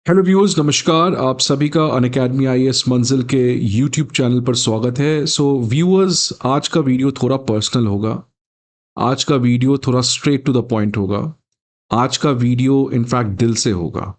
Hello viewers, नमस्कार। आप सभी का अनअकैडमी आईएएस मंजिल के यूट्यूब चैनल पर स्वागत है। व्यूअर्स, आज का वीडियो थोड़ा पर्सनल होगा। आज का वीडियो थोड़ा स्ट्रेट टू द पॉइंट होगा। आज का वीडियो इनफैक्ट दिल से होगा।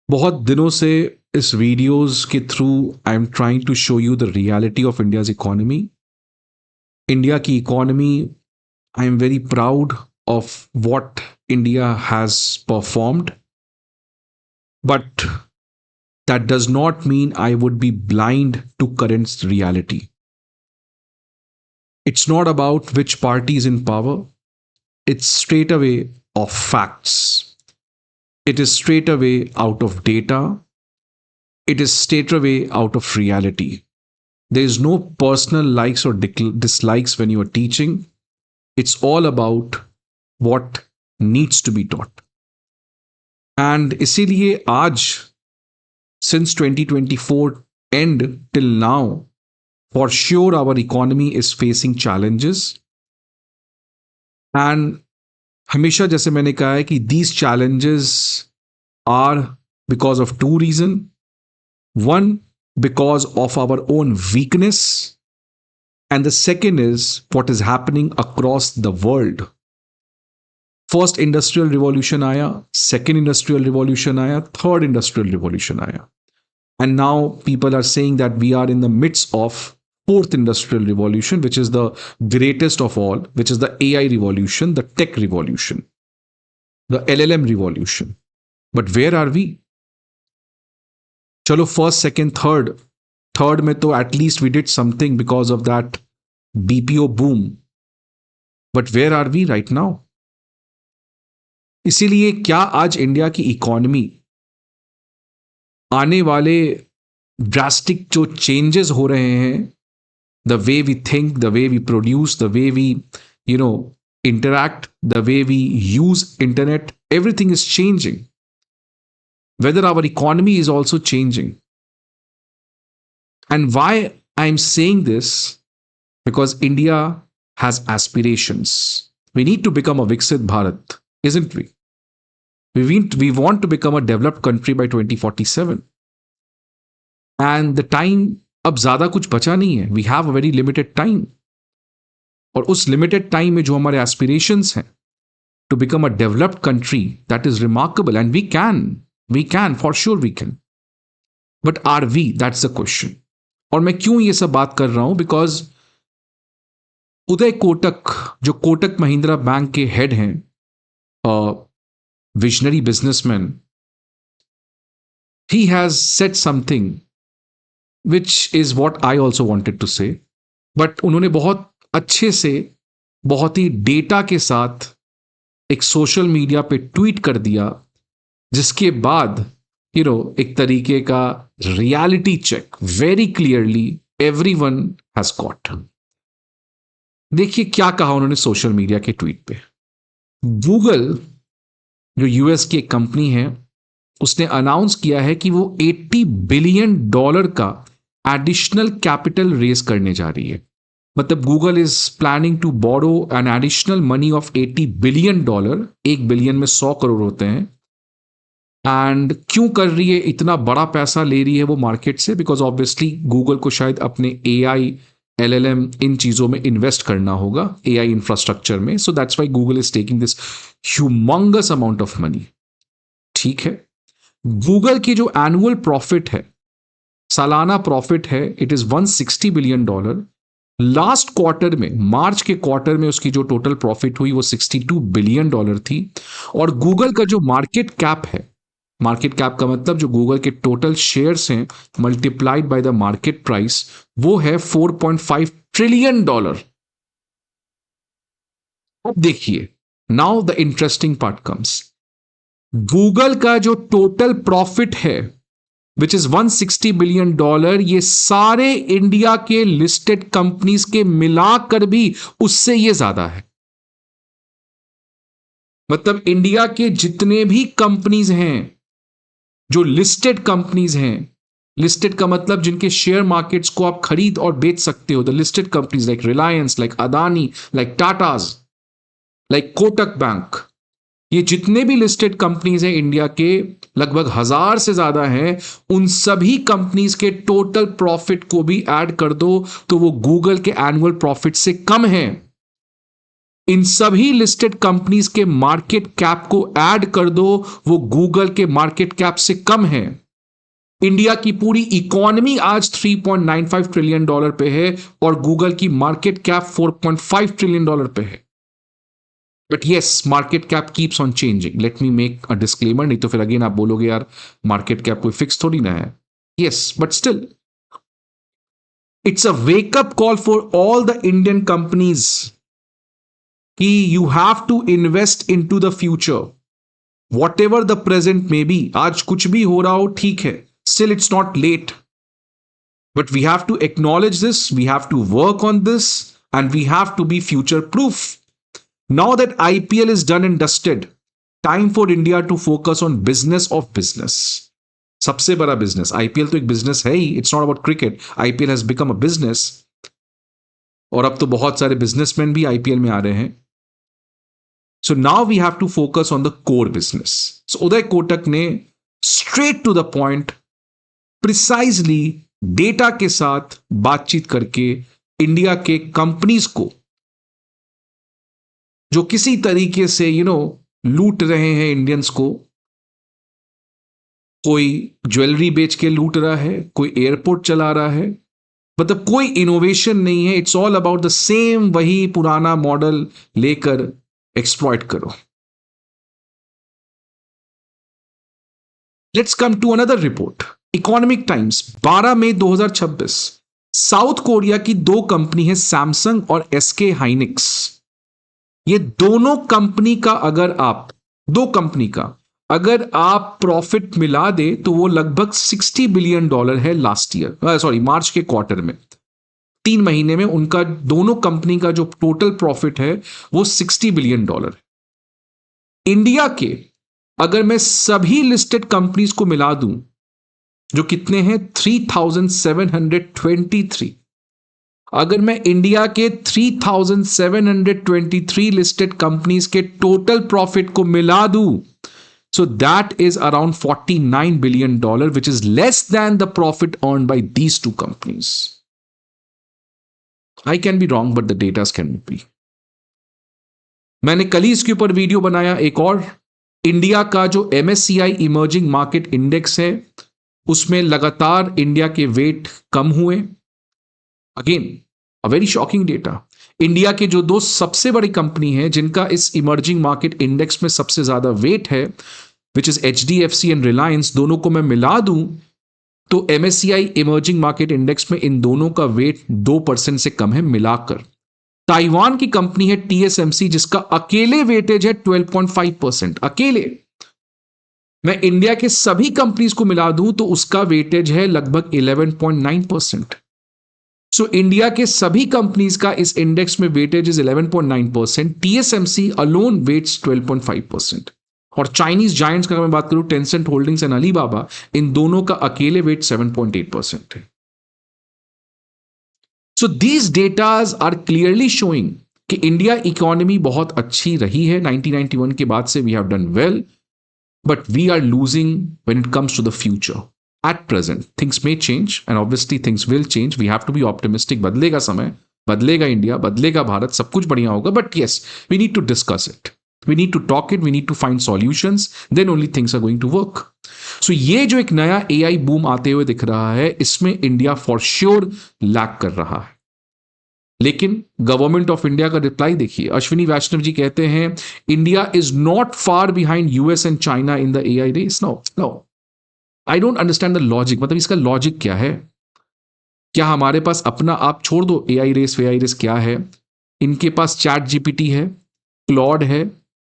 बहुत दिनों से इस वीडियोस के through I am trying to show you the reality of India's economy. India की economy, I am very proud of what India has performed, but that does not mean I would be blind to current reality. It's not about which party is in power, it's straight away of facts. It is straight away out of data, it is straight away out of reality. There is no personal likes or dislikes when you are teaching. It's all about what needs to be taught. And इसीलिए आज, since 2024 end till now, for sure our economy is facing challenges. And हमेशा जैसे मैंने कहा है कि these challenges are because of two reasons. One, because of our own weakness, and the second is what is happening across the world. First industrial revolution आया, second industrial revolution आया, third industrial revolution आया. And now people are saying that we are in the midst of fourth industrial revolution, which is the greatest of all, which is the AI revolution, the tech revolution, the LLM revolution. But where are we? Chalo, first, second, third mein to at least we did something because of that BPO boom. But where are we right now? इसीलिए क्या आज India की economy आने वाले drastic जो changes हो रहे हैं, the way we think, the way we produce, the way we interact, the way we use internet, everything is changing. Whether our economy is also changing. And why I'm saying this? Because India has aspirations. We need to become a Viksit Bharat, isn't we? We want to become a developed country by 2047. And the time, अब ज्यादा कुछ बचा नहीं है. We have a very limited time. और उस limited time में जो हमारे एस्पिरेशंस हैं to become a developed country, that is remarkable. And we can for sure we can. But are we? That's the question. और मैं क्यों ये सब बात कर रहा हूं? बिकॉज उदय कोटक, जो कोटक महिंद्रा बैंक के हेड हैं, visionary businessman, he has said something which is what I also wanted to say. But उन्होंने बहुत अच्छे से, बहुत ही डेटा के साथ एक सोशल मीडिया पे ट्वीट कर दिया, जिसके बाद एक तरीके का reality check very clearly everyone has got. देखिए क्या कहा उन्होंने सोशल मीडिया के ट्वीट पे. गूगल, जो यूएस की एक कंपनी है, उसने अनाउंस किया है कि वो $80 बिलियन का एडिशनल कैपिटल रेज करने जा रही है. मतलब Google is planning to borrow an additional money of $80 billion. 1 billion में 100 करोड़ होते हैं. एंड क्यों कर रही है? इतना बड़ा पैसा ले रही है वो मार्केट से, बिकॉज ऑब्वियसली गूगल को शायद अपने AI, LLM इन चीजों में इन्वेस्ट करना होगा, AI इंफ्रास्ट्रक्चर में. So that's why Google is taking this humongous amount of money. ठीक है, गूगल की जो एनुअल प्रॉफिट है, सालाना प्रॉफिट है, it is $160 billion. Last quarter में, मार्च के क्वार्टर में, उसकी जो टोटल प्रॉफिट हुई वो $62 बिलियन थी. और गूगल का जो मार्केट कैप है, मार्केट कैप का मतलब जो गूगल के टोटल शेयर्स हैं multiplied by the market price, वो है $4.5 ट्रिलियन. अब देखिए, now the interesting part comes. Google का जो टोटल प्रॉफिट है विच इज $160 बिलियन, ये सारे इंडिया के लिस्टेड कंपनीज के मिलाकर भी उससे ये ज्यादा है. मतलब इंडिया के जितने भी कंपनीज हैं, जो लिस्टेड कंपनीज हैं, लिस्टेड का मतलब जिनके शेयर मार्केट्स को आप खरीद और बेच सकते हो, the listed companies like Reliance, like Adani, like Tatas, like Kotak bank, ये जितने भी लिस्टेड कंपनीज हैं इंडिया के, लगभग 1000 से ज्यादा हैं, उन सभी कंपनीज के टोटल प्रॉफिट को भी ऐड कर दो तो वो गूगल के एनुअल प्रॉफिट से कम है। इन सभी लिस्टेड कंपनीज के मार्केट कैप को ऐड कर दो, वो गूगल के मार्केट कैप से कम है। इंडिया की पूरी इकोनॉमी आज $3.95 ट्रिलियन पे है और गूगल की मार्केट कैप $4.5 ट्रिलियन पे है। But yes, market cap keeps on changing. Let me make a disclaimer, नहीं तो फिर अगेन आप बोलोगे यार मार्केट कैप कोई फिक्स थोड़ी ना है। Yes, but still it's a wake up call for all the Indian companies कि you have to invest in to the future, whatever the present may be. आज कुछ भी हो रहा हो ठीक है, still it's not late, but we have to acknowledge this, we have to work on this, and we have to be future proof. Now that IPL is done and dusted, time for India to focus on business of business. सबसे बड़ा business IPL तो एक business है ही, it's not about cricket, IPL has become a business. और अब तो बहुत सारे बिजनेसमैन भी आईपीएल में आ रहे हैं। So now we have to focus on the core business. So Uday Kotak ने straight to the point, precisely data के साथ बातचीत करके इंडिया के कंपनीज को जो किसी तरीके से लूट रहे हैं इंडियंस को, कोई ज्वेलरी बेच के लूट रहा है, कोई एयरपोर्ट चला रहा है, मतलब कोई इनोवेशन नहीं है। It's all about the same, वही पुराना मॉडल लेकर एक्सप्लॉइट करो। Let's come to another report, economic times 12 मई 2026। साउथ कोरिया की दो कंपनी है, सैमसंग और एसके हाइनिक्स। ये दोनों कंपनी का अगर आप प्रॉफिट मिला दे तो वो लगभग $60 बिलियन है लास्ट ईयर, सॉरी मार्च के क्वार्टर में, 3 महीने में उनका दोनों कंपनी का जो टोटल प्रॉफिट है वो $60 बिलियन है। इंडिया के अगर मैं सभी लिस्टेड कंपनीज को मिला दूं, जो कितने हैं 3723, अगर मैं इंडिया के 3723 लिस्टेड कंपनीज के टोटल प्रॉफिट को मिला दूं, so that is around $49 billion, which is less than the profit earned by these two companies. I can be wrong, but the data can be. मैंने कल ही इसके ऊपर वीडियो बनाया एक और, इंडिया का जो MSCI इमर्जिंग मार्केट इंडेक्स है उसमें लगातार इंडिया के वेट कम हुए। Again a very shocking data. India के जो दो सबसे बड़ी कंपनी है जिनका इस इमर्जिंग मार्केट इंडेक्स में सबसे ज्यादा वेट है, which is HDFC and Reliance, दोनों को मैं मिला दूं तो MSCI इमर्जिंग मार्केट इंडेक्स में इन दोनों का वेट 2% से कम है मिलाकर। ताइवान की कंपनी है TSMC, जिसका अकेले वेटेज है 12.5%। अकेले मैं इंडिया के सभी कंपनीज को मिला दूं तो उसका वेटेज है लगभग 11.9%। सो इंडिया के सभी कंपनीज का इस इंडेक्स में weightage is 11.9%, TSMC alone weights 12.5%। और चाइनीज जायंट्स का अगर मैं बात करूं, टेंसेंट होल्डिंग्स एंड अलीबाबा, इन दोनों का अकेले वेट 7.8% है। So these datas are clearly showing कि इंडिया इकोनॉमी बहुत अच्छी रही है 1991 के बाद से, we have done well, but we are losing when it comes to the future. At present, things may change and obviously things will change. We have to be optimistic. बदलेगा समय, बदलेगा इंडिया, बदलेगा भारत, सब कुछ बढ़िया होगा. But yes, we need to discuss it. We need to talk it. We need to find solutions. Then only things are going to work. So ये जो एक नया AI boom आते हुए दिख रहा है, इसमें इंडिया for sure लैग कर रहा है. लेकिन गवर्नमेंट ऑफ इंडिया का रिप्लाई देखिए, अश्विनी वैष्णव जी कहते हैं India is not far behind US and China in the AI race. No, I don't understand the logic. मतलब इसका लॉजिक क्या है? क्या हमारे पास अपना, आप छोड़ दो AI रेस क्या है, इनके पास चैट जीपीटी है, क्लॉड है,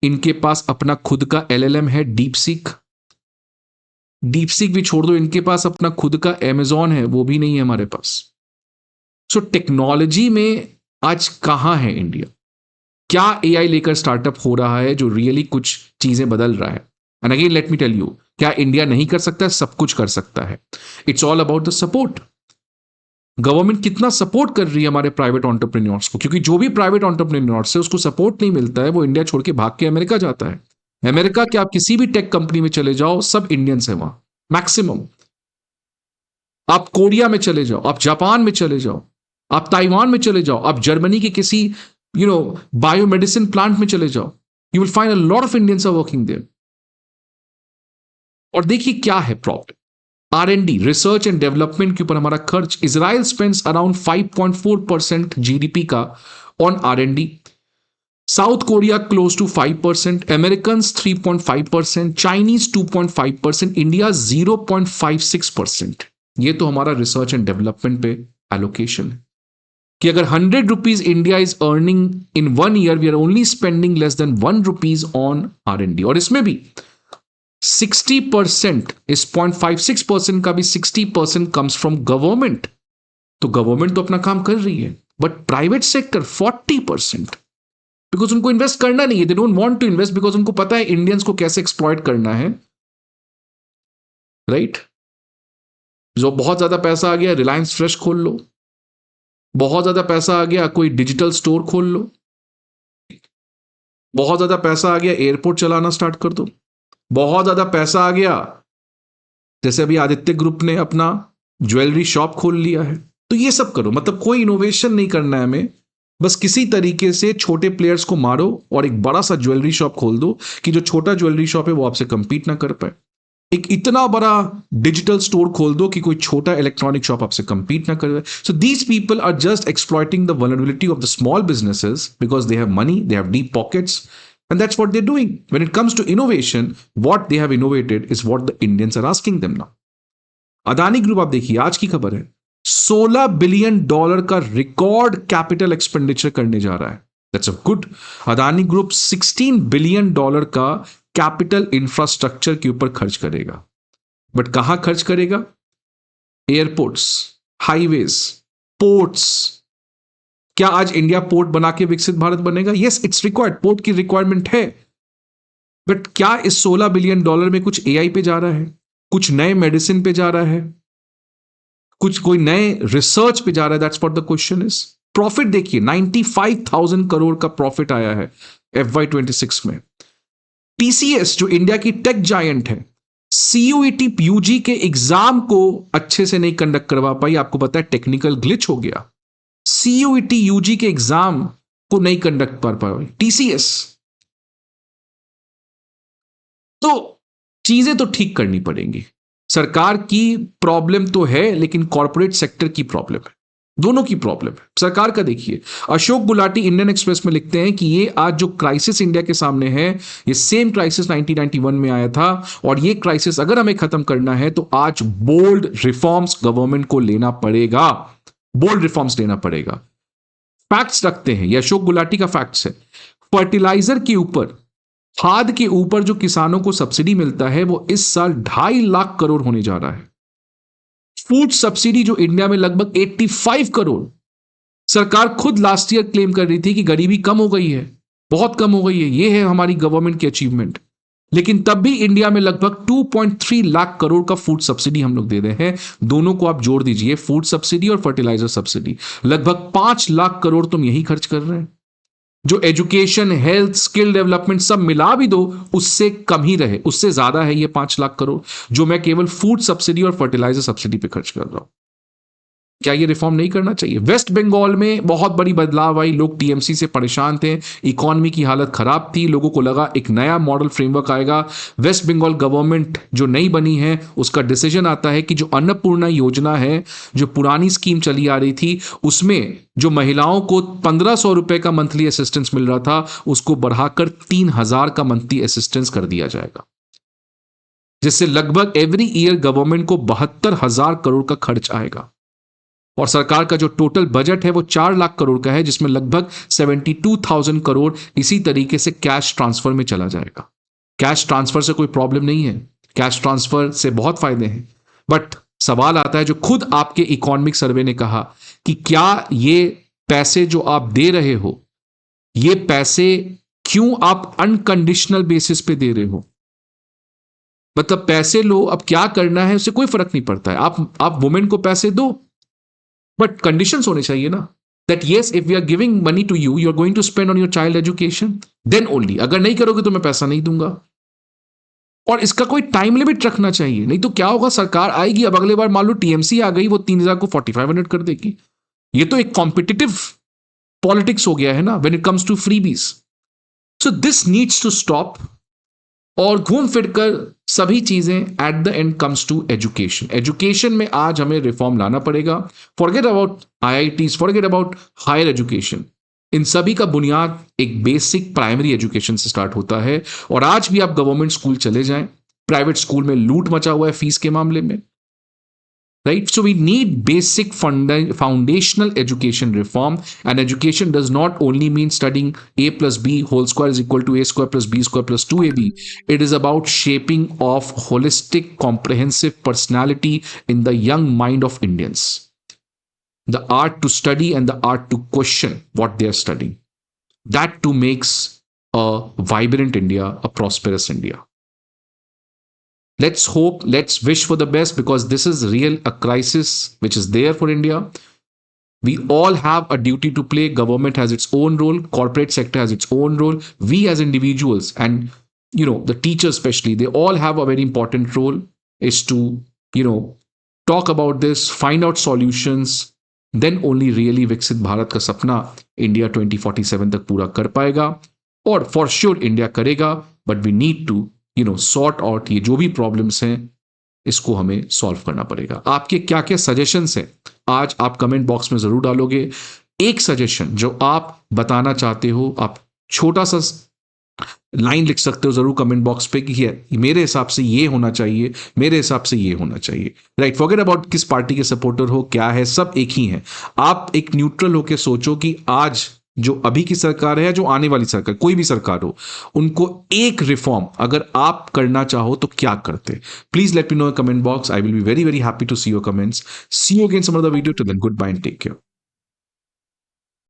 इनके पास अपना खुद का LLM है, डीपसीक भी छोड़ दो, इनके पास अपना खुद का Amazon है, वो भी नहीं है हमारे पास. सो टेक्नोलॉजी में आज कहां है इंडिया? क्या AI लेकर स्टार्टअप हो रहा है जो रियली कुछ चीजें बदल रहा है? And again let me tell you, क्या इंडिया नहीं कर सकता? सब कुछ कर सकता है. It's all about the support. Government कितना सपोर्ट कर रही है हमारे प्राइवेट एंटरप्रेन्योर्स को, क्योंकि जो भी प्राइवेट एंटरप्रेन्योर्स है उसको सपोर्ट नहीं मिलता है, वो इंडिया छोड़ के भाग के अमेरिका जाता है. अमेरिका के आप किसी भी टेक कंपनी में चले जाओ, सब इंडियंस है वहां, मैक्सिमम। आप कोरिया में चले जाओ, आप जापान में चले जाओ, आप ताइवान में चले जाओ, आप जर्मनी के किसी बायोमेडिसिन प्लांट में चले जाओ, you will find a lot of Indians are working there. और देखिए क्या है problem, R&D, research and development के ऊपर हमारा खर्च, इजराइल स्पेंड्स अराउंड 5.4% जीडीपी का on R&D, south Korea close to 5%, American 3.5%, Chinese 2.5%, India 0.56%। ये तो हमारा रिसर्च एंड डेवलपमेंट पे एलोकेशन है कि अगर 100 rupees India is earning in 1 year, we are only spending less than 1 rupees on R&D। और इसमें भी 60%, इस 0.56% का भी 60% कम्स फ्रॉम गवर्नमेंट। तो गवर्नमेंट तो अपना काम कर रही है, बट प्राइवेट सेक्टर 40%, बिकॉज उनको इन्वेस्ट करना नहीं है, they don't want to invest, because उनको पता है इंडियंस को कैसे एक्सप्लॉइट करना है, राइट? जो बहुत ज्यादा पैसा आ गया, रिलायंस फ्रेश खोल लो, बहुत ज्यादा पैसा आ गया, कोई डिजिटल स्टोर खोल लो, बहुत ज्यादा पैसा आ गया, एयरपोर्ट चलाना स्टार्ट कर दो, बहुत ज्यादा पैसा आ गया, जैसे अभी आदित्य ग्रुप ने अपना ज्वेलरी शॉप खोल लिया है। तो ये सब करो, मतलब कोई इनोवेशन नहीं करना है हमें, बस किसी तरीके से छोटे प्लेयर्स को मारो और एक बड़ा सा ज्वेलरी शॉप खोल दो कि जो छोटा ज्वेलरी शॉप है वो आपसे कंपीट ना कर पाए। एक इतना बड़ा डिजिटल स्टोर खोल दो कि कोई छोटा इलेक्ट्रॉनिक शॉप आपसे कंपीट ना करे। So these people are just exploiting the vulnerability of the small businesses because they have money, they have deep pockets, and that's what they're doing. When it comes to innovation, what they have innovated is what the Indians are asking them now. Adani group आप देखिए, आज की खबर है, $16 billion का record capital expenditure करने जा रहा है। That's a good. Adani group $16 billion का कैपिटल इंफ्रास्ट्रक्चर के ऊपर खर्च करेगा, बट कहां खर्च करेगा? Airports, highways, ports. क्या आज इंडिया पोर्ट बना के विकसित भारत बनेगा? यस, इट्स रिक्वायर्ड, पोर्ट की रिक्वायरमेंट है, बट क्या इस $16 बिलियन में कुछ AI पे जा रहा है, कुछ नए मेडिसिन पे जा रहा है, कुछ कोई नए रिसर्च पे जा रहा है? That's what the question is. Profit देखिए, 95,000 करोड़ का प्रॉफिट आया है FY26 में। TCS जो इंडिया की टेक जायंट है, CUET UG के एग्जाम को अच्छे से नहीं कंडक्ट करवा पाई, आपको पता है टेक्निकल ग्लिच हो गया, CUET UG के एग्जाम को नहीं कंडक्ट कर पाए TCS। तो चीजें तो ठीक करनी पड़ेंगी। सरकार की प्रॉब्लम तो है, लेकिन कॉर्पोरेट सेक्टर की प्रॉब्लम है, दोनों की प्रॉब्लम है। सरकार का देखिए, अशोक गुलाटी इंडियन एक्सप्रेस में लिखते हैं कि ये आज जो क्राइसिस इंडिया के सामने है, ये सेम क्राइसिस 1991 में आया था, और ये क्राइसिस अगर हमें खत्म करना है तो आज बोल्ड रिफॉर्म्स गवर्नमेंट को लेना पड़ेगा, बोल्ड रिफॉर्म्स लेना पड़ेगा। फैक्ट्स रखते हैं, ये अशोक गुलाटी का फैक्ट्स है। फर्टिलाइजर के ऊपर, खाद के ऊपर जो किसानों को सब्सिडी मिलता है वो इस साल 2.5 लाख करोड़ होने जा रहा है। फूड सब्सिडी जो इंडिया में लगभग 85 करोड़, सरकार खुद लास्ट ईयर क्लेम कर रही थी कि गरीबी कम हो गई है, बहुत कम हो गई है, ये है हमारी गवर्नमेंट की अचीवमेंट, लेकिन तब भी इंडिया में लगभग 2.3 लाख करोड़ का फूड सब्सिडी हम लोग दे रहे हैं। दोनों को आप जोड़ दीजिए, फूड सब्सिडी और फर्टिलाइजर सब्सिडी, लगभग 5 लाख करोड़ तुम यही खर्च कर रहे हैं। जो एजुकेशन, हेल्थ, स्किल डेवलपमेंट सब मिला भी दो, उससे कम ही रहे, उससे ज्यादा है ये 5 लाख करोड़ जो मैं केवल फूड सब्सिडी और फर्टिलाइजर सब्सिडी पे खर्च कर रहा हूं। क्या ये रिफॉर्म नहीं करना चाहिए? वेस्ट बंगाल में बहुत बड़ी बदलाव आई, लोग TMC से परेशान थे, इकोनॉमी की हालत खराब थी, लोगों को लगा एक नया मॉडल फ्रेमवर्क आएगा। वेस्ट बंगाल गवर्नमेंट जो नई बनी है, उसका डिसीजन आता है कि जो अन्नपूर्णा योजना है, जो पुरानी स्कीम चली आ रही थी, उसमें जो महिलाओं को 1,500 रुपए का मंथली असिस्टेंस मिल रहा था, उसको बढ़ाकर 3,000 का मंथली असिस्टेंस कर दिया जाएगा, जिससे लगभग एवरी ईयर गवर्नमेंट को 72,000 करोड़ का खर्च आएगा। और सरकार का जो टोटल बजट है वो 4 लाख करोड़ का है, जिसमें लगभग 72,000 करोड़ इसी तरीके से कैश ट्रांसफर में चला जाएगा। कैश ट्रांसफर से कोई प्रॉब्लम नहीं है, कैश ट्रांसफर से बहुत फायदे हैं, बट सवाल आता है, जो खुद आपके इकोनॉमिक सर्वे ने कहा कि क्या ये पैसे जो आप दे रहे हो, ये पैसे क्यों आप अनकंडीशनल बेसिस पे दे रहे हो? मतलब पैसे लो, अब क्या करना है उससे कोई फर्क नहीं पड़ता है, आप वुमेन को पैसे दो, बट कंडीशंस होने चाहिए ना, that yes if we are giving money to you, you are going to spend on your child education, then only. अगर नहीं करोगे तो मैं पैसा नहीं दूंगा। और इसका कोई टाइम लिमिट रखना चाहिए, नहीं तो क्या होगा, सरकार आएगी, अब अगले बार मान लो टीएमसी आ गई, वो 3,000 को 4,500 कर देगी। ये तो एक कॉम्पिटिटिव पॉलिटिक्स हो गया है ना when it comes to freebies. So this needs to stop. और घूम फिर कर सभी चीजें at the end comes to education. Education में आज हमें रिफॉर्म लाना पड़ेगा। Forget about IITs, forget about higher education. इन सभी का बुनियाद एक बेसिक प्राइमरी एजुकेशन से स्टार्ट होता है। और आज भी आप गवर्नमेंट स्कूल चले जाएं, प्राइवेट स्कूल में लूट मचा हुआ है फीस के मामले में, right? So we need basic foundational education reform, and education does not only mean studying a plus b whole square is equal to a square plus b square plus 2ab. It is about shaping of holistic comprehensive personality in the young mind of Indians, the art to study and the art to question what they are studying. That too makes a vibrant India, a prosperous India. Let's hope, let's wish for the best, because this is real a crisis which is there for India. We all have a duty to play. Government has its own role, corporate sector has its own role, we as individuals, and the teachers especially, they all have a very important role, is to talk about this, find out solutions. Then only really विकसित भारत का सपना India 2047 तक पूरा कर पाएगा। और for sure India करेगा, but we need to sort out ये जो भी प्रॉब्लम्स हैं, इसको हमें सॉल्व करना पड़ेगा। आपके क्या क्या सजेशंस हैं आज आप कमेंट बॉक्स में जरूर डालोगे। एक सजेशन जो आप बताना चाहते हो, आप छोटा सा लाइन लिख सकते हो जरूर कमेंट बॉक्स पे कि मेरे हिसाब से ये होना चाहिए, मेरे हिसाब से ये होना चाहिए, राइट। फॉरगेट अबाउट किस पार्टी के सपोर्टर हो, क्या है, सब एक ही है। आप एक न्यूट्रल होकर सोचो कि आज जो अभी की सरकार है, जो आने वाली सरकार, कोई भी सरकार हो, उनको एक रिफॉर्म अगर आप करना चाहो तो क्या करते। Please let me know in comment box. I will be very very happy to see your comments. See you again some other video. Till then good bye and take care.